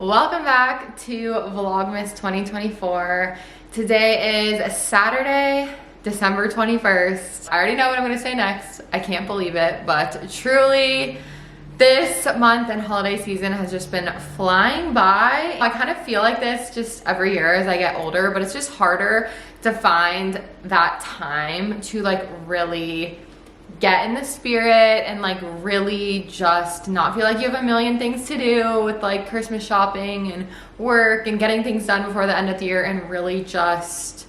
Welcome back to Vlogmas 2024. Today is Saturday, December 21st. I already know what I'm gonna say next. I can't believe it, but truly this month and holiday season has just been flying by. I kind of feel like this just every year as I get older, but it's just harder to find that time to like really get in the spirit and like really just not feel like you have a million things to do with like Christmas shopping and work and getting things done before the end of the year and really just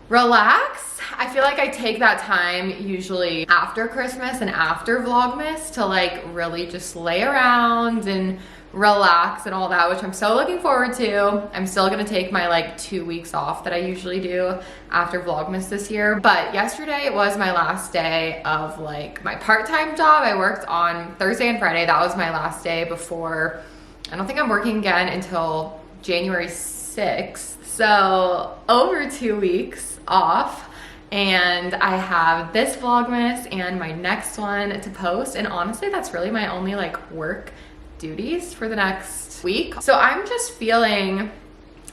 relax. I feel like I take that time usually after Christmas and after Vlogmas to like really just lay around and relax and all that, which I'm so looking forward to. I'm still gonna take my like 2 weeks off that I usually do after Vlogmas this year. But yesterday was my last day of like my part-time job. I worked on Thursday and Friday. That was my last day before, I don't think I'm working again until January 6th. So over 2 weeks off. And I have this Vlogmas and my next one to post. And honestly, that's really my only like work duties for the next week. So I'm just feeling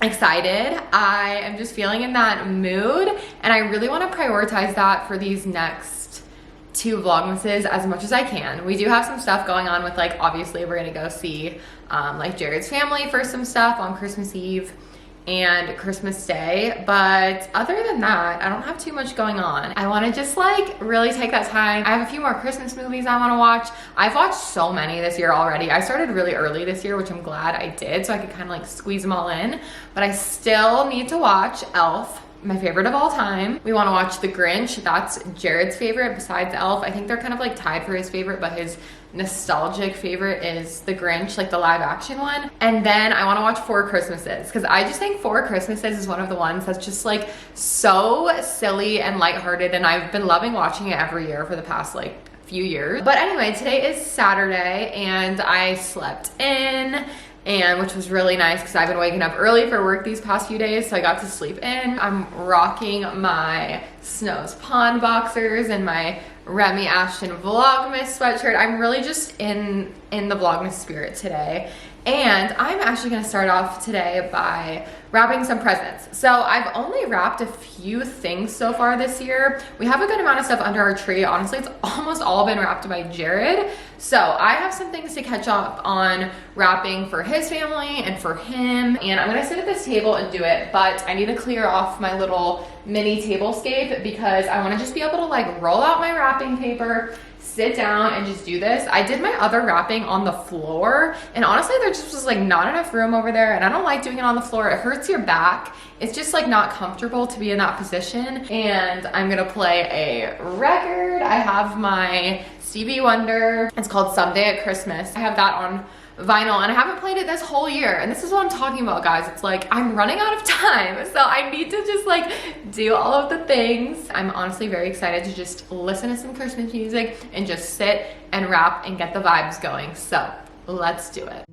excited. I am just feeling in that mood, and I really want to prioritize that for these next 2 Vlogmases as much as I can. We do have some stuff going on with like, obviously we're gonna go see like Jared's family for some stuff on Christmas Eve and Christmas Day, but other than that, I don't have too much going on. I wanna just like really take that time. I have a few more Christmas movies I wanna watch. I've watched so many this year already. I started really early this year, which I'm glad I did, so I could kind of like squeeze them all in, but I still need to watch Elf, my favorite of all time. We wanna watch The Grinch. That's Jared's favorite besides Elf. I think they're kind of like tied for his favorite, but his nostalgic favorite is The Grinch, like the live action one. And then I want to watch Four Christmases, because I just think Four Christmases is one of the ones that's just like so silly and lighthearted, and I've been loving watching it every year for the past like few years. But anyway, today is Saturday and I slept in, and which was really nice because I've been waking up early for work these past few days, so I got to sleep in. I'm rocking my Snow's Pond boxers and my Remy Ashton Vlogmas sweatshirt. I'm really just in the Vlogmas spirit today. And I'm actually gonna start off today by wrapping some presents. So I've only wrapped a few things so far this year. We have a good amount of stuff under our tree. Honestly, it's almost all been wrapped by Jared. So I have some things to catch up on wrapping for his family and for him. And I'm gonna sit at this table and do it, but I need to clear off my little mini tablescape because I wanna just be able to like roll out my wrapping paper, sit down and just do this. I did my other wrapping on the floor, and honestly there just was like not enough room over there, and I don't like doing it on the floor. It hurts your back. It's just like not comfortable to be in that position. And I'm gonna play a record. I have my Stevie Wonder. It's called Someday at Christmas. I have that on vinyl, and I haven't played it this whole year, and this is what I'm talking about, guys. It's like I'm running out of time, so I need to just like do all of the things. I'm honestly very excited to just listen to some Christmas music and just sit and rap and get the vibes going. So let's do it.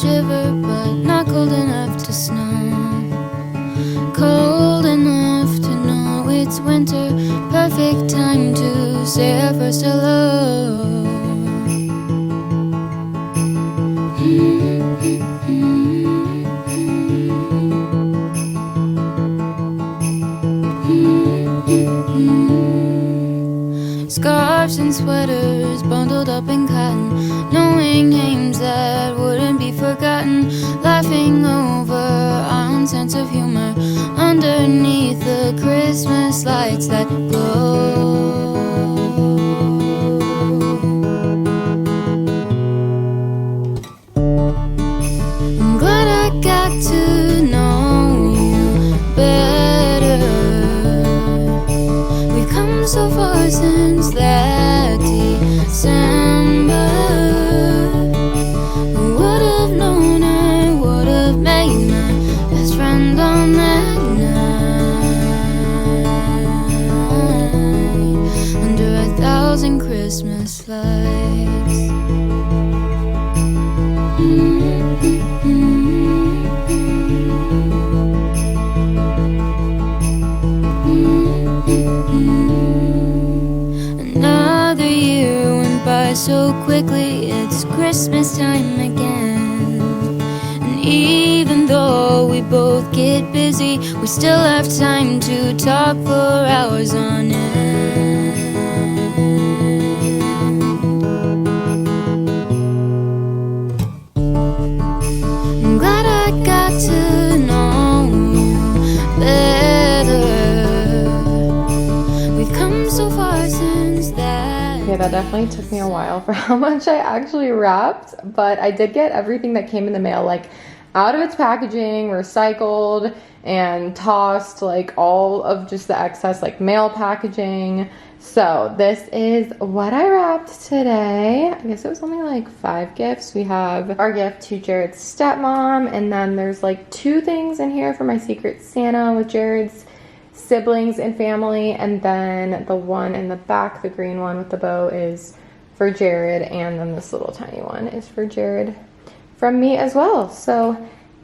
Shiver, but not cold enough to snow. Cold enough to know it's winter. Perfect time to say our first hello. Scarves and sweaters bundled up in cotton, knowing names that wouldn't be forgotten, laughing over our own sense of humor underneath the Christmas lights that glow. I'm glad I got to know you better. We've come so far since that December. Who would have known I would have made my best friend on that night? Even though we both get busy, we still have time to talk for hours on end. I'm glad I got to know you better. We've come so far since that. Okay, that definitely took me a while for how much I actually wrapped, but I did get everything that came in the mail, like out of its packaging, recycled and tossed, like all of just the excess like mail packaging. So this is what I wrapped today. I guess it was only like 5 gifts. We have our gift to Jared's stepmom, and then there's like 2 things in here for my Secret Santa with Jared's siblings and family, and then the one in the back, the green one with the bow, is for Jared, and then this little tiny one is for Jared from me as well. So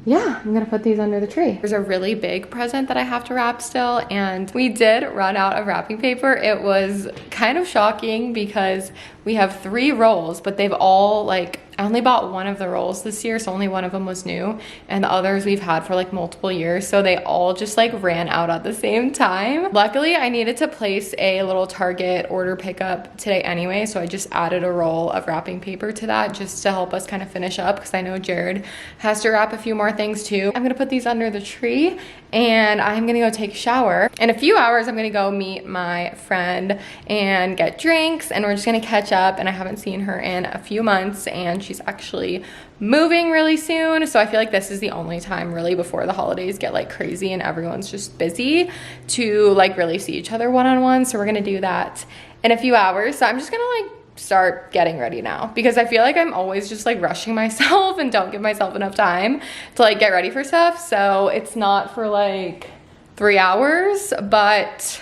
yeah, I'm gonna put these under the tree. There's a really big present that I have to wrap still, and we did run out of wrapping paper. It was kind of shocking because we have 3 rolls, but they've all like, I only bought one of the rolls this year, so only one of them was new, and the others we've had for like multiple years, so they all just like ran out at the same time. Luckily, I needed to place a little Target order pickup today anyway, so I just added a roll of wrapping paper to that just to help us kind of finish up, because I know Jared has to wrap a few more things too. I'm gonna put these under the tree, and I'm gonna go take a shower. In a few hours, I'm gonna go meet my friend and get drinks, and we're just gonna catch up, and I haven't seen her in a few months, and she's actually moving really soon, so I feel like this is the only time really before the holidays get like crazy and everyone's just busy to like really see each other one-on-one. So we're gonna do that in a few hours. So I'm just gonna like start getting ready now, because I feel like I'm always just like rushing myself and don't give myself enough time to like get ready for stuff. So it's not for like 3 hours, but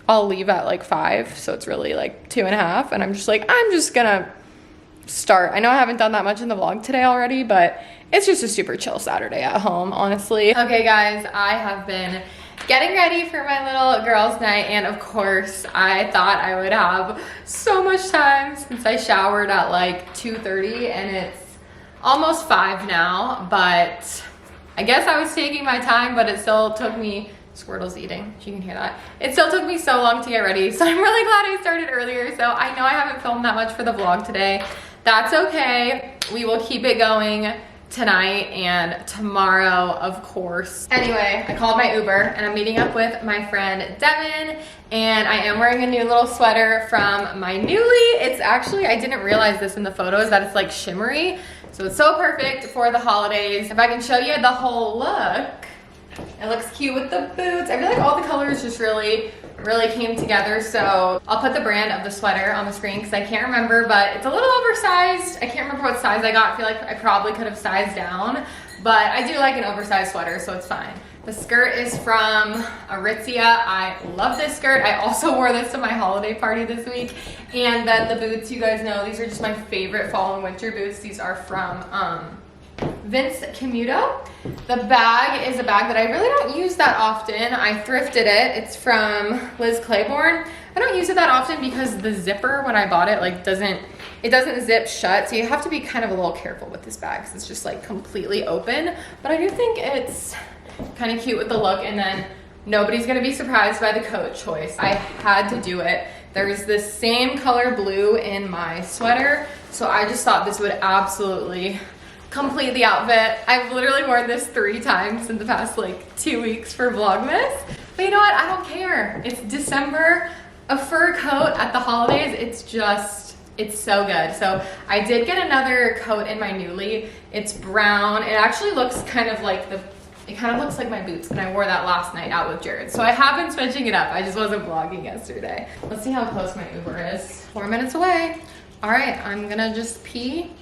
I'll leave at like 5, so it's really like 2.5, and I'm just like, I'm just gonna start. I know I haven't done that much in the vlog today already, but it's just a super chill Saturday at home, honestly. Okay guys, I have been getting ready for my little girls' night, and of course I thought I would have so much time since I showered at like 2:30 and it's almost 5 now, but I guess I was taking my time, but it still took me, Squirtle's eating, you can hear that. It still took me so long to get ready, so I'm really glad I started earlier. So I know I haven't filmed that much for the vlog today. That's okay, we will keep it going tonight and tomorrow, of course. Anyway, I called my Uber and I'm meeting up with my friend Devin, and I am wearing a new little sweater from my Newly. It's actually, I didn't realize this in the photos, that it's like shimmery, so it's so perfect for the holidays. If I can show you the whole look, it looks cute with the boots. I feel like all the colors just really came together. So I'll put the brand of the sweater on the screen because I can't remember, but it's a little oversized. I can't remember what size I got. I feel like I probably could have sized down, but I do like an oversized sweater, so it's fine. The skirt is from Aritzia. I love this skirt. I also wore this to my holiday party this week. And then the boots, you guys know, these are just my favorite fall and winter boots. These are from Vince Camuto. The bag is a bag that I really don't use that often. I thrifted it. It's from Liz Claiborne. I don't use it that often because the zipper when I bought it like doesn't zip shut, so you have to be kind of a little careful with this bag because it's just like completely open. But I do think it's kind of cute with the look, and then nobody's gonna be surprised by the coat choice. I had to do it. There's this same color blue in my sweater, so I just thought this would absolutely complete the outfit. I've literally worn this 3 times in the past like 2 weeks for Vlogmas. But you know what? I don't care. It's December. A fur coat at the holidays, it's so good. So I did get another coat in my Newly. It's brown. It actually looks kind of like it kind of looks like my boots, and I wore that last night out with Jared. So I have been switching it up. I just wasn't vlogging yesterday. Let's see how close my Uber is. 4 minutes away. All right, I'm gonna just pee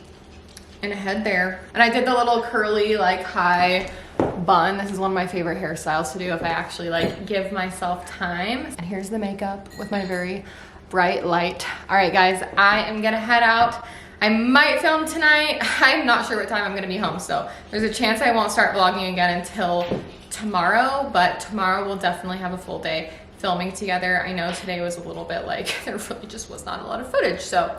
and head there. And I did the little curly like high bun. This is one of my favorite hairstyles to do if I actually like give myself time. And here's the makeup with my very bright light. All right guys, I am gonna head out. I might film tonight. I'm not sure what time I'm gonna be home, so there's a chance I won't start vlogging again until tomorrow, but tomorrow we'll definitely have a full day filming together. I know today was a little bit like, there really just was not a lot of footage, so.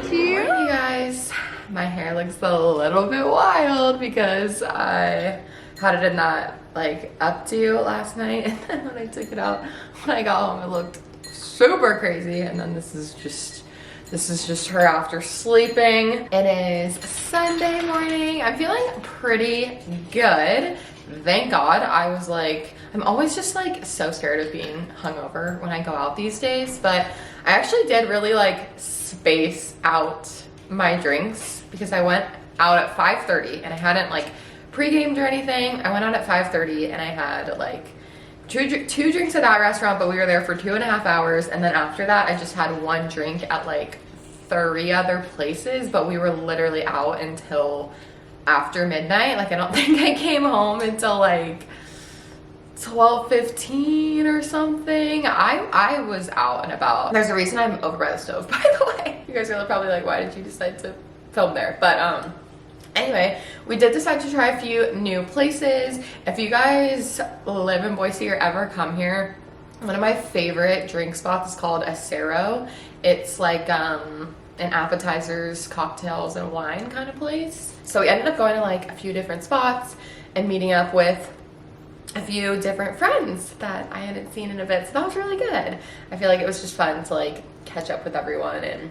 cute. Morning, you guys. My hair looks a little bit wild because I had it in that like updo last night, and then when I took it out, when I got home, it looked super crazy. And then this is just her after sleeping. It is Sunday morning. I'm feeling pretty good. Thank God. I was like, I'm always just like so scared of being hungover when I go out these days, but I actually did really like space out my drinks because I went out at 5:30 and I hadn't like pre-gamed or anything. I went out at 5:30 and I had like two drinks at that restaurant, but we were there for 2.5 hours, and then after that I just had one drink at like 30 other places, but we were literally out until after midnight. Like I don't think I came home until like 12:15 or something. I was out and about. There's a reason I'm over by the stove, by the way. You guys are probably like, why did you decide to film there? But anyway, we did decide to try a few new places. If you guys live in Boise or ever come here, one of my favorite drink spots is called Acero. It's like an appetizers, cocktails, and wine kind of place. So we ended up going to like a few different spots and meeting up with a few different friends that I hadn't seen in a bit. So that was really good. I feel like it was just fun to like catch up with everyone, and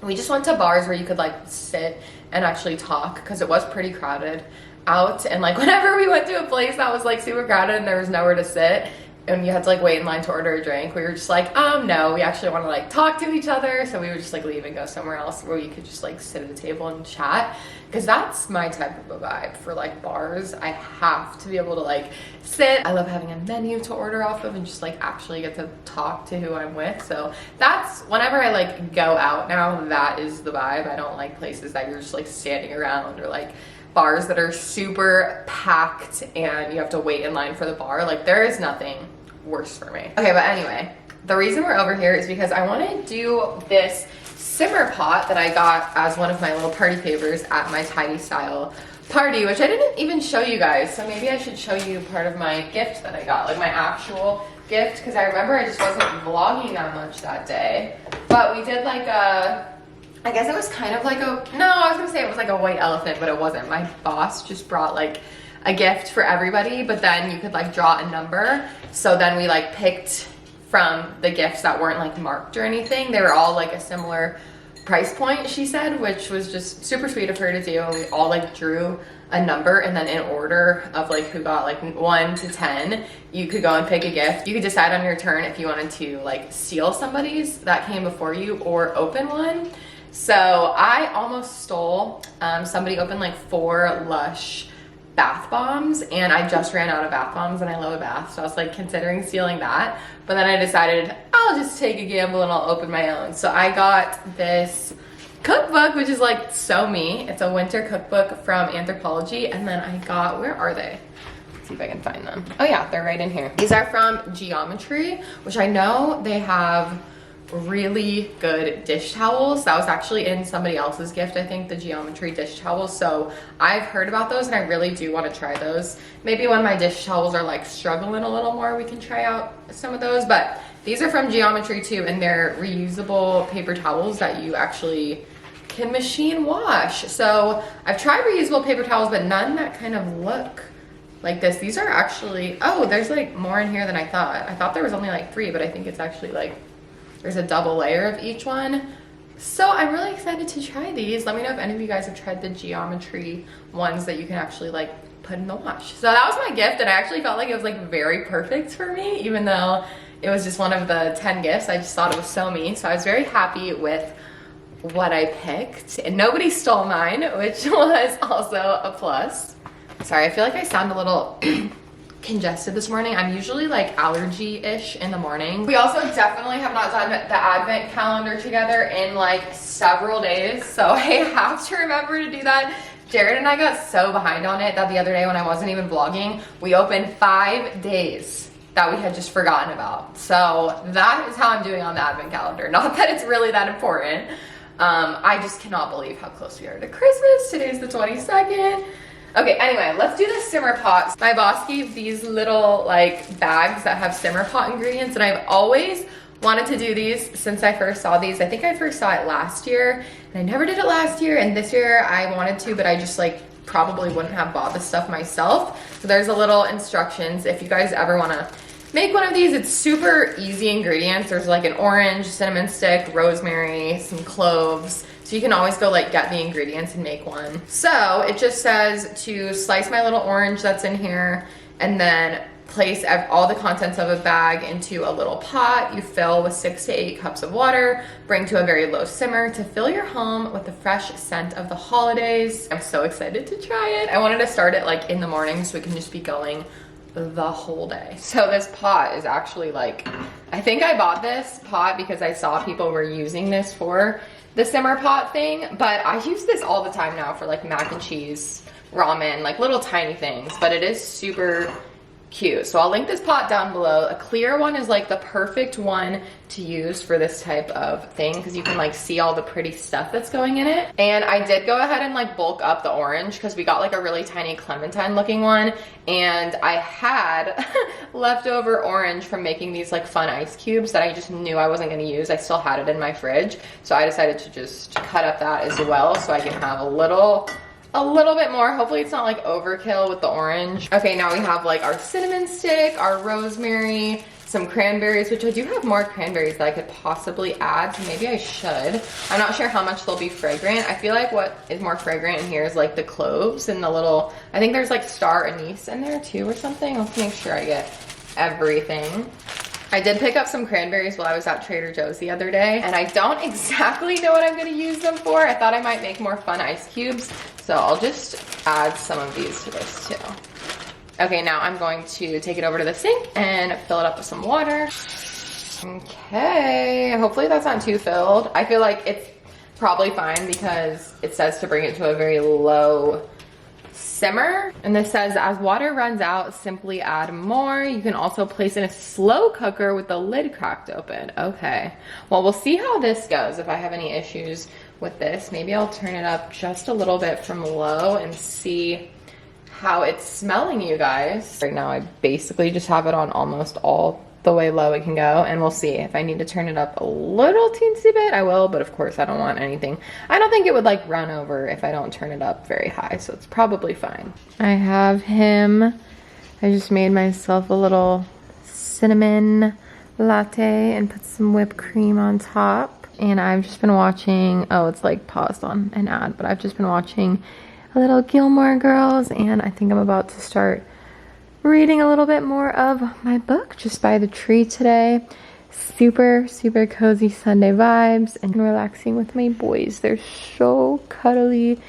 we just went to bars where you could like sit and actually talk because it was pretty crowded out. And like whenever we went to a place that was like super crowded and there was nowhere to sit and you had to like wait in line to order a drink, we were just like, no, we actually want to like talk to each other. So we would just like leave and go somewhere else where you could just like sit at a table and chat, because that's my type of a vibe for like bars. I have to be able to like sit. I love having a menu to order off of and just like actually get to talk to who I'm with. So that's whenever I like go out now, that is the vibe. I don't like places that you're just like standing around, or like bars that are super packed and you have to wait in line for the bar. Like there is nothing worse for me. Okay, but anyway, the reason we're over here is because I want to do this simmer pot that I got as one of my little party favors at my Tidy Style party, which I didn't even show you guys. So maybe I should show you part of my gift that I got, like my actual gift, because I remember I just wasn't vlogging that much that day. But we did like a, I guess it was kind of like a, no, I was gonna say it was like a white elephant, but it wasn't. My boss just brought like a gift for everybody, but then you could like draw a number. So then we like picked from the gifts that weren't like marked or anything. They were all like a similar price point, she said, which was just super sweet of her to do. And we all like drew a number, and then in order of like who got like 1 to 10, you could go and pick a gift. You could decide on your turn if you wanted to like steal somebody's that came before you or open one. So I almost stole, somebody opened like 4 Lush bath bombs, and I just ran out of bath bombs, and I love a bath, so I was like considering stealing that, but then I decided I'll just take a gamble and I'll open my own. So I got this cookbook, which is like so me. It's a winter cookbook from Anthropologie, and then I got, where are they? Let's see if I can find them. Oh yeah, they're right in here. These are from Geometry, which I know they have really good dish towels. That was actually in somebody else's gift, I think, the Geometry dish towels. So I've heard about those and I really do want to try those. Maybe when my dish towels are like struggling a little more, we can try out some of those. But these are from Geometry too, and they're reusable paper towels that you actually can machine wash. So I've tried reusable paper towels, but none that kind of look like this. These are actually, oh, there's like more in here than I thought. I thought there was only like 3, but I think it's actually like there's a double layer of each one. So I'm really excited to try these. Let me know if any of you guys have tried the Geometry ones that you can actually like put in the wash. So that was my gift, and I actually felt like it was like very perfect for me, even though it was just one of the 10 gifts. I just thought it was so me. So I was very happy with what I picked, and nobody stole mine, which was also a plus. Sorry, I feel like I sound a little congested this morning. I'm usually like allergy-ish in the morning. We also definitely have not done the advent calendar together in like several days, so I have to remember to do that. Jared and I got so behind on it that the other day when I wasn't even vlogging, we opened 5 days that we had just forgotten about. So that is how I'm doing on the advent calendar. Not that it's really that important. I just cannot believe how close we are to Christmas. Today's the 22nd. Okay, anyway, let's do the simmer pots. My boss gave these little like bags that have simmer pot ingredients, and I've always wanted to do these since I first saw these. I think I first saw it last year, and I never did it last year, and this year I wanted to, but I just like probably wouldn't have bought this stuff myself. So there's a little instructions if you guys ever want to make one of these. It's super easy ingredients. There's like an orange, cinnamon stick, rosemary, some cloves. So you can always go like get the ingredients and make one. So it just says to slice my little orange that's in here and then place all the contents of a bag into a little pot. You fill with 6 to 8 cups of water, bring to a very low simmer to fill your home with the fresh scent of the holidays. I'm so excited to try it. I wanted to start it like in the morning so we can just be going the whole day. So this pot is actually like, I think I bought this pot because I saw people were using this for the simmer pot thing, but I use this all the time now for like mac and cheese, ramen, like little tiny things, but it is super cute. So I'll link this pot down below. A clear one is like the perfect one to use for this type of thing because you can like see all the pretty stuff that's going in it. And I did go ahead and like bulk up the orange because we got like a really tiny clementine looking one, and I had leftover orange from making these like fun ice cubes that I just knew I wasn't going to use. I still had it in my fridge, so I decided to just cut up that as well so I can have a little bit more. Hopefully it's not like overkill with the orange. Okay, now we have like our cinnamon stick, our rosemary, some cranberries, which I do have more cranberries that I could possibly add, so maybe I should. I'm not sure how much they'll be fragrant. I feel like what is more fragrant in here is like the cloves and the little, I think there's like star anise in there too or something. Let's make sure I get everything. I did pick up some cranberries while I was at Trader Joe's the other day, and I don't exactly know what I'm gonna use them for. I thought I might make more fun ice cubes, so I'll just add some of these to this too. Okay, now I'm going to take it over to the sink and fill it up with some water. Okay, hopefully that's not too filled. I feel like it's probably fine because it says to bring it to a very low simmer. And this says, as water runs out, simply add more. You can also place in a slow cooker with the lid cracked open. Okay, well, we'll see how this goes. If I have any issues with this, maybe I'll turn it up just a little bit from low and see how it's smelling, you guys. Right now I basically just have it on almost all the way low it can go, and we'll see. If I need to turn it up a little teensy bit, I will, but of course I don't want anything. I don't think it would like run over if I don't turn it up very high, so it's probably fine. I have him. I just made myself a little cinnamon latte and put some whipped cream on top, and I've just been watching, oh, it's like paused on an ad, but I've just been watching a little Gilmore Girls, and I think I'm about to start reading a little bit more of my book just by the tree today. Super cozy Sunday vibes and relaxing with my boys. They're so cuddly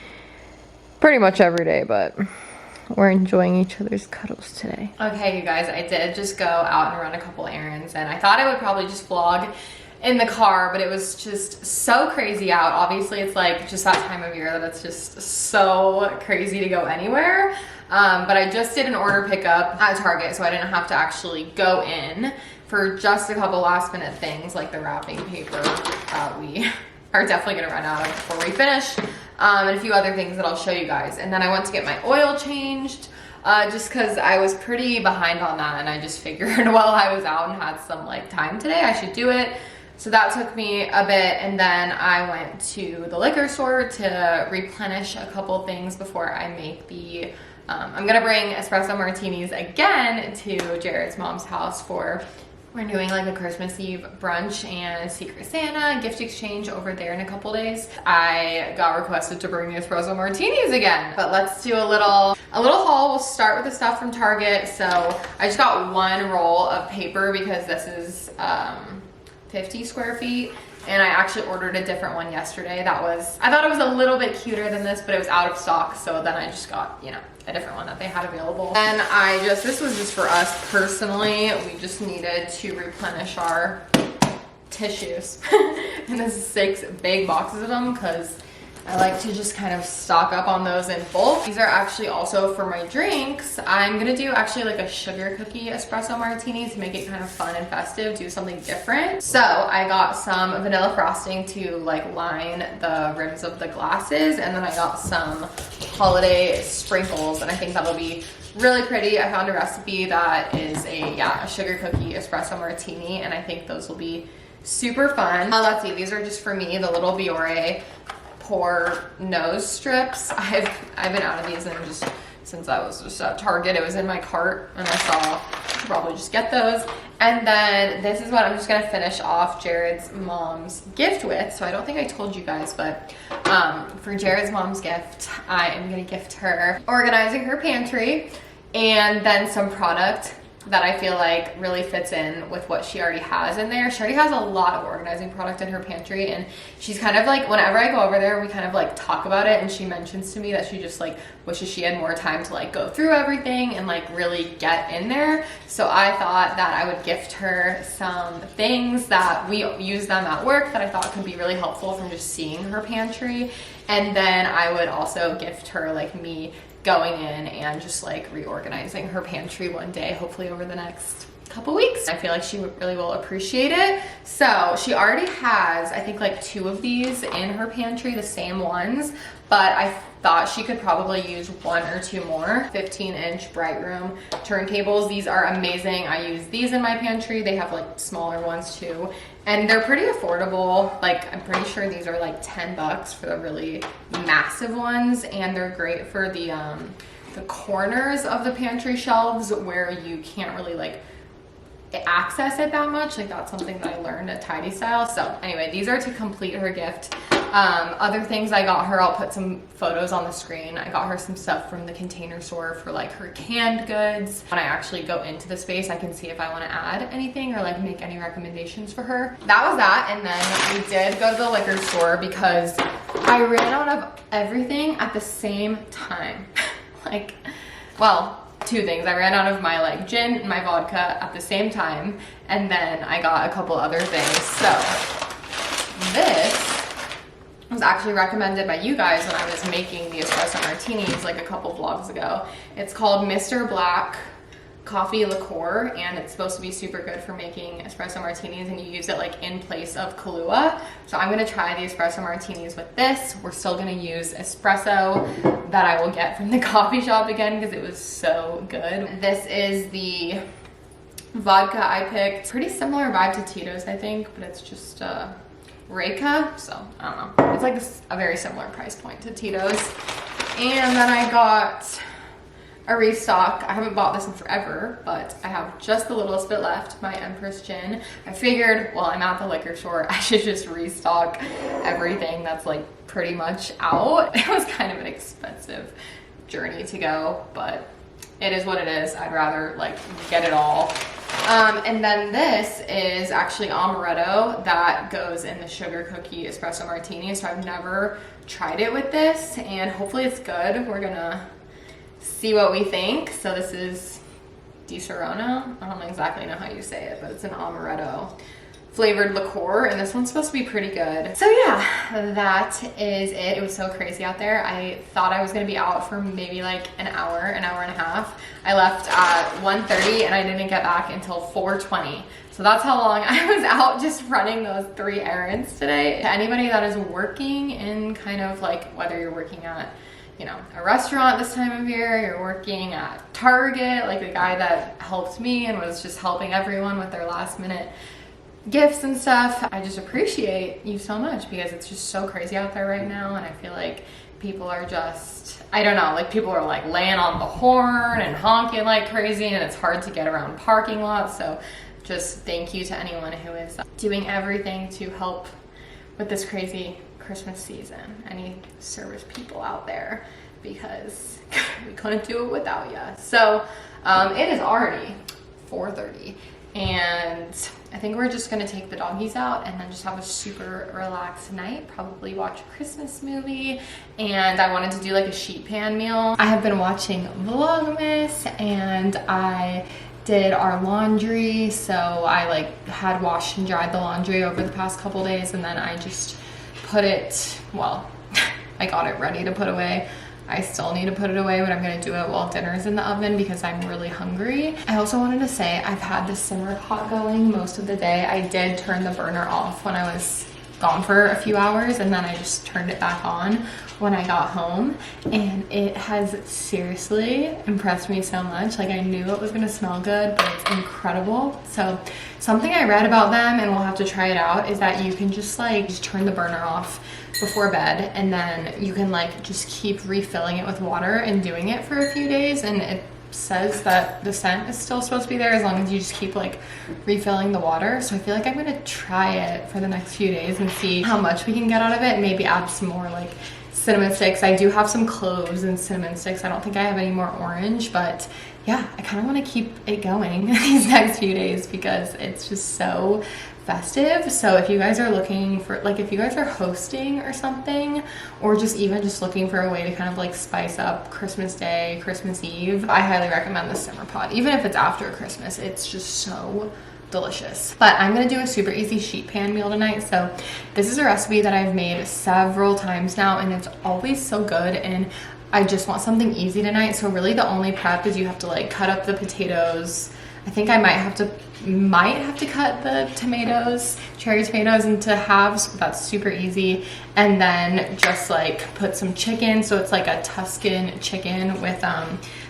pretty much every day, but we're enjoying each other's cuddles today. Okay, you guys, I did just go out and run a couple errands, and I thought I would probably just vlog in the car, but it was just so crazy out. Obviously it's like just that time of year that it's just so crazy to go anywhere. But I just did an order pickup at Target, so I didn't have to actually go in for just a couple last minute things like the wrapping paper we are definitely gonna run out of before we finish, and a few other things that I'll show you guys. And then I went to get my oil changed, just because I was pretty behind on that, and I just figured while I was out and had some like time today, I should do it. So that took me a bit, and then I went to the liquor store to replenish a couple things before I make the, I'm gonna bring espresso martinis again to Jared's mom's house for, we're doing like a Christmas Eve brunch and Secret Santa gift exchange over there in a couple days. I got requested to bring the espresso martinis again, but let's do a little haul. We'll start with the stuff from Target. So I just got one roll of paper because this is 50 square feet, and I actually ordered a different one yesterday. I thought it was a little bit cuter than this, but it was out of stock, so then I just got, you know, a different one that they had available. And this was just for us personally. We just needed to replenish our tissues. And this is 6 big boxes of them because I like to just kind of stock up on those in bulk. These are actually also for my drinks. I'm gonna do actually like a sugar cookie espresso martini to make it kind of fun and festive, do something different. So I got some vanilla frosting to like line the rims of the glasses, and then I got some holiday sprinkles, and I think that'll be really pretty. I found a recipe that is a sugar cookie espresso martini, and I think those will be super fun. Let's see, these are just for me, the little Biore pore nose strips. I've been out of these and just since I was just at Target, it was in my cart and I saw I should probably just get those. And then this is what I'm just gonna finish off Jared's mom's gift with. So I don't think I told you guys, but for Jared's mom's gift, I am gonna gift her organizing her pantry and then some product that I feel like really fits in with what she already has in there. She already has a lot of organizing product in her pantry, and she's kind of like, whenever I go over there, we kind of like talk about it, and she mentions to me that she just like wishes she had more time to like go through everything and like really get in there. So I thought that I would gift her some things that we use them at work that I thought could be really helpful from just seeing her pantry. And then I would also gift her like me going in and just like reorganizing her pantry one day, hopefully over the next couple weeks. I feel like she really will appreciate it. So she already has, I think like 2 of these in her pantry, the same ones, but I thought she could probably use 1 or 2 more. 15-inch Bright Room turntables. These are amazing. I use these in my pantry. They have like smaller ones too, and they're pretty affordable. Like I'm pretty sure these are like $10 for the really massive ones, and they're great for the corners of the pantry shelves where you can't really like access it that much. Like that's something that I learned at Tidy Style. So anyway, these are to complete her gift. Other things I got her, I'll put some photos on the screen. I got her some stuff from the Container Store for like her canned goods. When I actually go into the space, I can see if I want to add anything or like make any recommendations for her. That was that. And then we did go to the liquor store because I ran out of everything at the same time. Like, well, 2 things. I ran out of my like gin and my vodka at the same time, and then I got a couple other things. So this was actually recommended by you guys when I was making the espresso martinis like a couple vlogs ago. It's called Mr. Black coffee liqueur, and it's supposed to be super good for making espresso martinis, and you use it like in place of Kahlua. So I'm gonna try the espresso martinis with this. We're still gonna use espresso that I will get from the coffee shop again because it was so good. This is the vodka I picked. Pretty similar vibe to Tito's, I think, but it's just Reyka, so I don't know. It's like a very similar price point to Tito's. And then I got a restock. I haven't bought this in forever, but I have just the littlest bit left, my Empress Gin. I figured, well, I'm at the liquor store, I should just restock everything that's like pretty much out. It was kind of an expensive journey to go, but it is what it is. I'd rather like get it all. And then this is actually amaretto that goes in the sugar cookie espresso martini. So I've never tried it with this, and hopefully it's good. We're gonna see what we think. So this is Di Serono. I don't exactly know how you say it, but it's an amaretto flavored liqueur, and this one's supposed to be pretty good. So yeah, that is it. It was so crazy out there. I thought I was gonna be out for maybe like an hour and a half. I left at 1:30 and I didn't get back until 4:20. So that's how long I was out just running those 3 errands today. To anybody that is working in kind of like, whether you're working at, you know, a restaurant this time of year, you're working at Target, like the guy that helped me and was just helping everyone with their last minute gifts and stuff. I just appreciate you so much because it's just so crazy out there right now, and I feel like people are just, I don't know, like people are like laying on the horn and honking like crazy, and it's hard to get around parking lots. So just thank you to anyone who is doing everything to help with this crazy Christmas season. Any service people out there, because we couldn't do it without you. So it is already 4:30, and I think we're just gonna take the doggies out and then just have a super relaxed night, probably watch a Christmas movie. And I wanted to do like a sheet pan meal. I have been watching Vlogmas, and I did our laundry. So I like had washed and dried the laundry over the past couple days, and then I just put it, well, I got it ready to put away. I still need to put it away, but I'm gonna do it while dinner's in the oven because I'm really hungry. I also wanted to say I've had the simmer pot going most of the day. I did turn the burner off when I was gone for a few hours, and then I just turned it back on when I got home, and it has seriously impressed me so much. Like, I knew it was gonna smell good, but it's incredible. So something I read about them, and we'll have to try it out, is that you can just like just turn the burner off before bed, and then you can like just keep refilling it with water and doing it for a few days, and it says that the scent is still supposed to be there as long as you just keep like refilling the water. So I feel like I'm gonna try it for the next few days and see how much we can get out of it, and maybe add some more like cinnamon sticks. I do have some cloves and cinnamon sticks. I don't think I have any more orange, but yeah, I kind of want to keep it going these next few days because it's just so festive. So if you guys are looking for, like, if you guys are hosting or something, or just even just looking for a way to kind of like spice up Christmas Day, Christmas Eve, I highly recommend the simmer pot. Even if it's after Christmas, it's just so delicious. But I'm gonna do a super easy sheet pan meal tonight. So this is a recipe that I've made several times now, and it's always so good, and I just want something easy tonight. So really the only prep is you have to like cut up the potatoes. I think I might have to cut the tomatoes, cherry tomatoes, into halves, but that's super easy. And then just like put some chicken, so it's like a Tuscan chicken with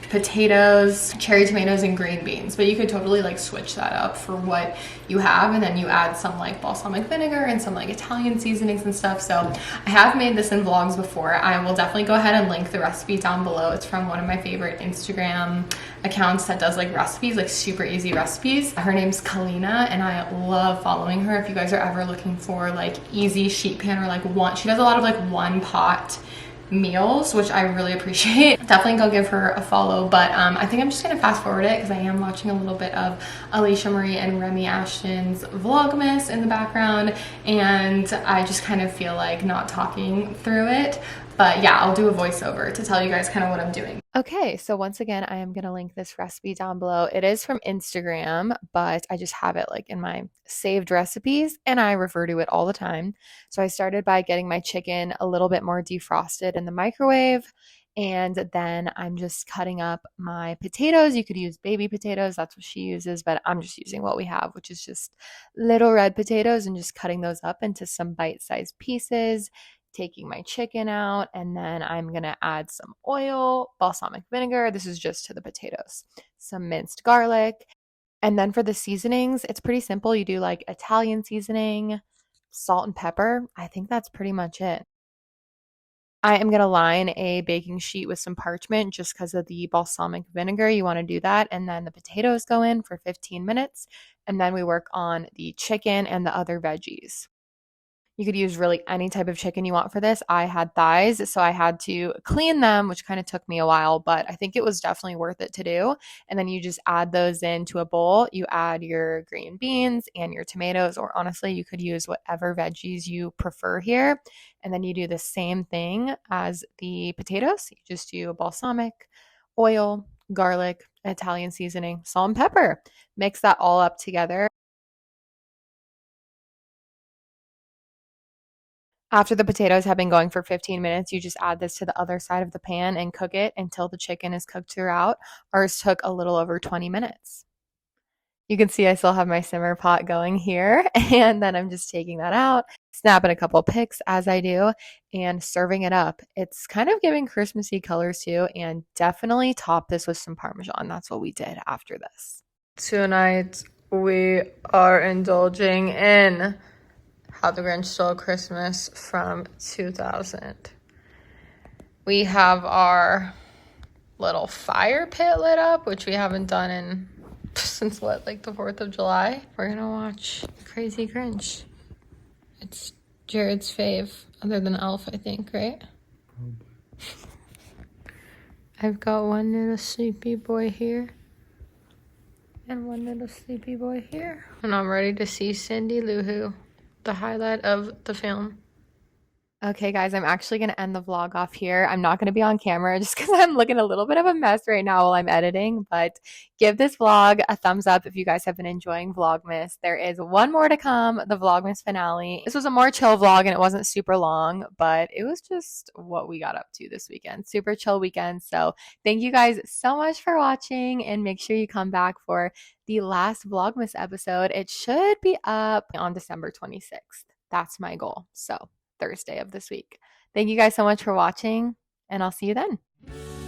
potatoes, cherry tomatoes, and green beans. But you could totally like switch that up for what you have, and then you add some like balsamic vinegar and some like Italian seasonings and stuff. So I have made this in vlogs before. I will definitely go ahead and link the recipe down below. It's from one of my favorite Instagram accounts that does like recipes, like super easy recipes. Her name's Kalina, and I love following her. If you guys are ever looking for like easy sheet pan, or like she does a lot of like one pot meals, which I really appreciate. Definitely go give her a follow. But I think I'm just gonna fast forward it because I am watching a little bit of Alicia Marie and Remy Ashton's Vlogmas in the background, and I just kind of feel like not talking through it. But yeah, I'll do a voiceover to tell you guys kind of what I'm doing. Okay, so once again, I am going to link this recipe down below. It is from Instagram, but I just have it like in my saved recipes, and I refer to it all the time. So I started by getting my chicken a little bit more defrosted in the microwave, and then I'm just cutting up my potatoes. You could use baby potatoes, that's what she uses, but I'm just using what we have, which is just little red potatoes, and just cutting those up into some bite-sized pieces, taking my chicken out, and then I'm gonna add some oil, balsamic vinegar. This is just to the potatoes, some minced garlic. And then for the seasonings, it's pretty simple. You do like Italian seasoning, salt and pepper. I think that's pretty much it. I am going to line a baking sheet with some parchment just because of the balsamic vinegar. You want to do that. And then the potatoes go in for 15 minutes. And then we work on the chicken and the other veggies. You could use really any type of chicken you want for this. I had thighs, so I had to clean them, which kind of took me a while, but I think it was definitely worth it to do. And then you just add those into a bowl. You add your green beans and your tomatoes, or honestly, you could use whatever veggies you prefer here. And then you do the same thing as the potatoes. You just do balsamic, oil, garlic, Italian seasoning, salt and pepper. Mix that all up together. After the potatoes have been going for 15 minutes, you just add this to the other side of the pan and cook it until the chicken is cooked throughout. Ours took a little over 20 minutes. You can see I still have my simmer pot going here, and then I'm just taking that out, snapping a couple pics as I do, and serving it up. It's kind of giving Christmassy colors too, and definitely top this with some Parmesan. That's what we did after this. Tonight, we are indulging in How the Grinch Stole Christmas from 2000. We have our little fire pit lit up, which we haven't done since what, like the 4th of July. We're gonna watch Crazy Grinch. It's Jared's fave, other than Elf, I think, right? I've got one little sleepy boy here, and one little sleepy boy here. And I'm ready to see Cindy Lou Who, the highlight of the film. Okay, guys, I'm actually going to end the vlog off here. I'm not going to be on camera just because I'm looking a little bit of a mess right now while I'm editing, but give this vlog a thumbs up if you guys have been enjoying Vlogmas. There is one more to come, the Vlogmas finale. This was a more chill vlog, and it wasn't super long, but it was just what we got up to this weekend. Super chill weekend. So thank you guys so much for watching, and make sure you come back for the last Vlogmas episode. It should be up on December 26th. That's my goal. So Thursday of this week. Thank you guys so much for watching, and I'll see you then.